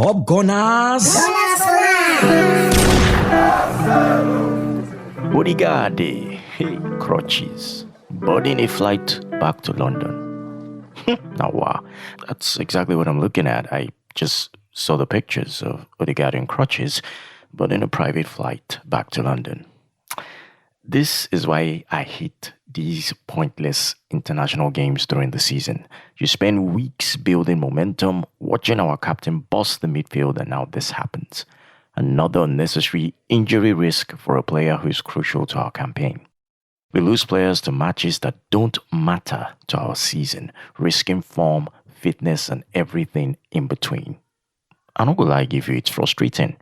Up Gunners! Ødegaard, hey, crutches, boarding a flight back to London. Now, wow, that's exactly what I'm looking at. I just saw the pictures of Ødegaard in crutches, but in a private flight back to London. This is why I hate these pointless international games during the season. You spend weeks building momentum, watching our captain bust the midfield, and now this happens. Another unnecessary injury risk for a player who is crucial to our campaign. We lose players to matches that don't matter to our season, risking form, fitness, and everything in between. I'm not gonna lie, give you, it's frustrating.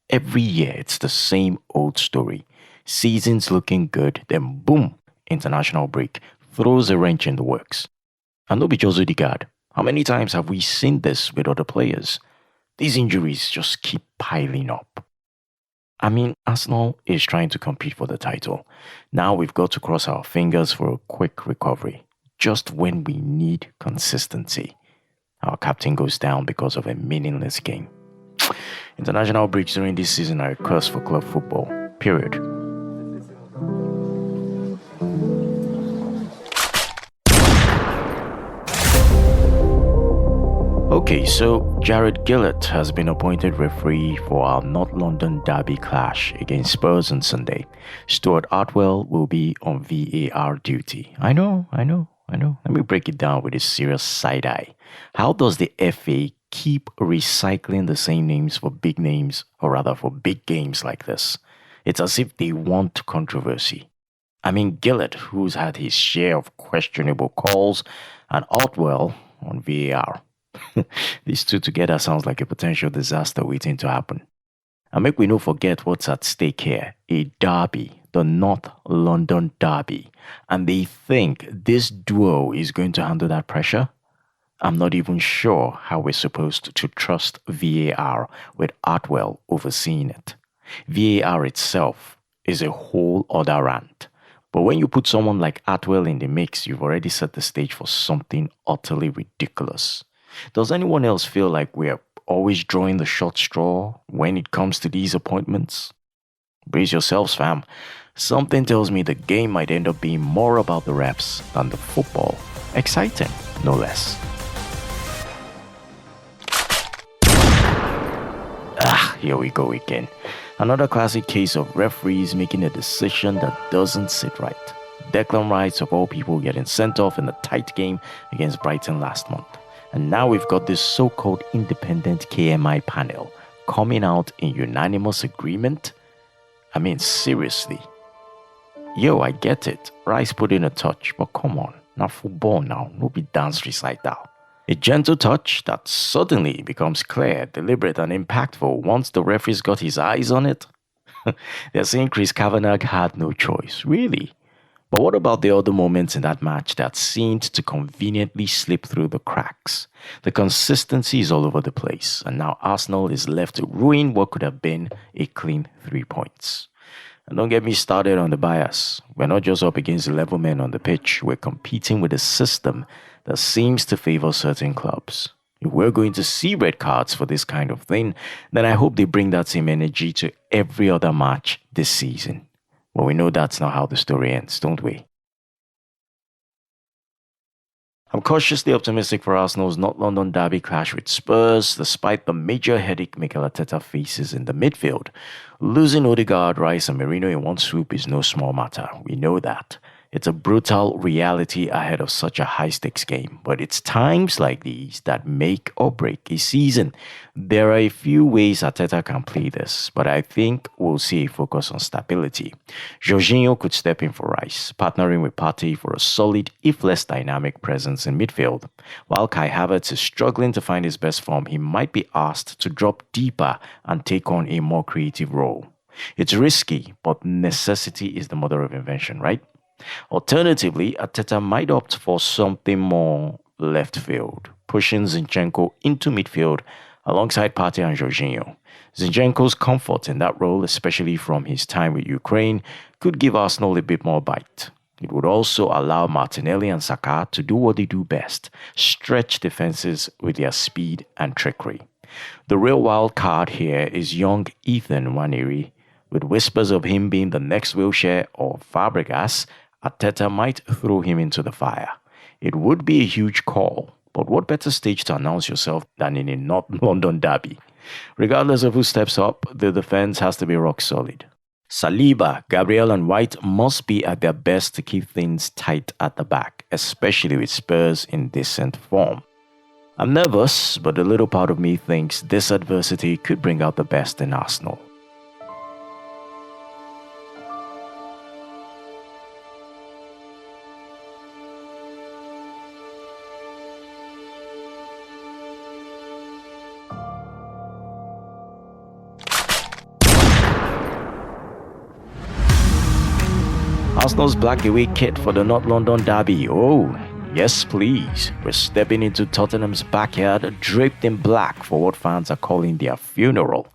Every year, it's the same old story. Season's looking good, then boom, international break throws a wrench in the works. And no be just Ødegaard. How many times have we seen this with other players? These injuries just keep piling up. I mean, Arsenal is trying to compete for the title. Now we've got to cross our fingers for a quick recovery, just when we need consistency. Our captain goes down because of a meaningless game. International breaks during this season are a curse for club football, period. Okay, so Jared Gillett has been appointed referee for our North London derby clash against Spurs on Sunday. Stuart Attwell will be on VAR duty. I know. Let me break it down with a serious side eye. How does the FA keep recycling the same names for big names, or rather for big games like this? It's as if they want controversy. I mean, Gillett, who's had his share of questionable calls, and Attwell on VAR. These two together sounds like a potential disaster waiting to happen. And make we no forget what's at stake here. A derby, the North London derby. And they think this duo is going to handle that pressure? I'm not even sure how we're supposed to trust VAR with Attwell overseeing it. VAR itself is a whole other rant. But when you put someone like Attwell in the mix, you've already set the stage for something utterly ridiculous. Does anyone else feel like we're always drawing the short straw when it comes to these appointments? Brace yourselves, fam. Something tells me the game might end up being more about the refs than the football. Exciting, no less. Here we go again. Another classic case of referees making a decision that doesn't sit right. Declan Rice, of all people, getting sent off in a tight game against Brighton last month. And now we've got this so-called independent KMI panel coming out in unanimous agreement. I mean, seriously. Yo, I get it. Rice put in a touch, but come on. Not football now. No be dance recital. A gentle touch that suddenly becomes clear, deliberate, and impactful once the referee's got his eyes on it. They're saying Chris Kavanagh had no choice. Really? But what about the other moments in that match that seemed to conveniently slip through the cracks? The consistency is all over the place, and now Arsenal is left to ruin what could have been a clean 3 points. And don't get me started on the bias. We're not just up against 11 men on the pitch, we're competing with a system that seems to favor certain clubs. If we're going to see red cards for this kind of thing, then I hope they bring that same energy to every other match this season. But we know that's not how the story ends, don't we? I'm cautiously optimistic for Arsenal's North London derby clash with Spurs, despite the major headache Mikel Arteta faces in the midfield. Losing Ødegaard, Rice and Merino in one swoop is no small matter. We know that. It's a brutal reality ahead of such a high-stakes game, but it's times like these that make or break a season. There are a few ways Arteta can play this, but I think we'll see a focus on stability. Jorginho could step in for Rice, partnering with Partey for a solid, if less dynamic presence in midfield. While Kai Havertz is struggling to find his best form, he might be asked to drop deeper and take on a more creative role. It's risky, but necessity is the mother of invention, right? Alternatively, Arteta might opt for something more left field, pushing Zinchenko into midfield alongside Partey and Jorginho. Zinchenko's comfort in that role, especially from his time with Ukraine, could give Arsenal a bit more bite. It would also allow Martinelli and Saka to do what they do best, stretch defenses with their speed and trickery. The real wild card here is young Ethan Nwaneri. With whispers of him being the next Wilshere or Fabregas, Arteta might throw him into the fire. It would be a huge call, but what better stage to announce yourself than in a North London derby? Regardless of who steps up, the defense has to be rock solid. Saliba, Gabriel and White must be at their best to keep things tight at the back, especially with Spurs in decent form. I'm nervous, but a little part of me thinks this adversity could bring out the best in Arsenal. Arsenal's black away kit for the North London derby. Oh, yes please. We're stepping into Tottenham's backyard draped in black for what fans are calling their funeral.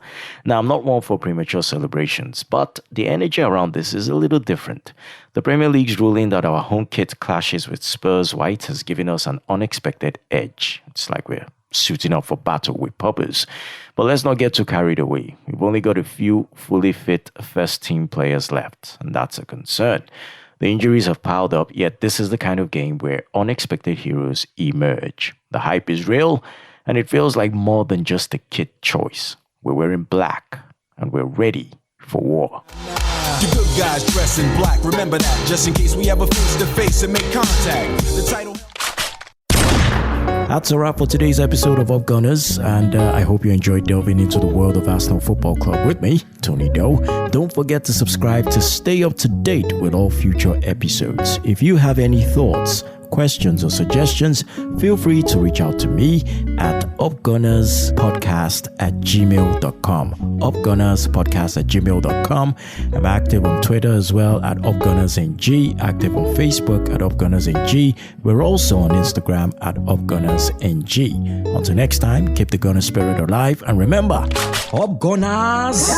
Now, I'm not one for premature celebrations, but the energy around this is a little different. The Premier League's ruling that our home kit clashes with Spurs white has given us an unexpected edge. It's like we're suiting up for battle with purpose. But let's not get too carried away. We've only got a few fully fit first-team players left, and that's a concern. The injuries have piled up, yet this is the kind of game where unexpected heroes emerge. The hype is real, and it feels like more than just a kit choice. We're wearing black, and we're ready for war. You good guys dress in black, remember that, just in case we ever face to face and make contact. The title... That's a wrap for today's episode of Up Gunners, and I hope you enjoyed delving into the world of Arsenal Football Club with me, Tony Doe. Don't forget to subscribe to stay up to date with all future episodes. If you have any thoughts, questions, or suggestions, feel free to reach out to me at upgunnerspodcast@gmail.com. upgunnerspodcast@gmail.com. I'm active on Twitter as well at upgunnersng, active on Facebook at upgunnersng. We're also on Instagram at upgunnersng. Until next time, keep the gunner spirit alive, and remember, Up Gunners!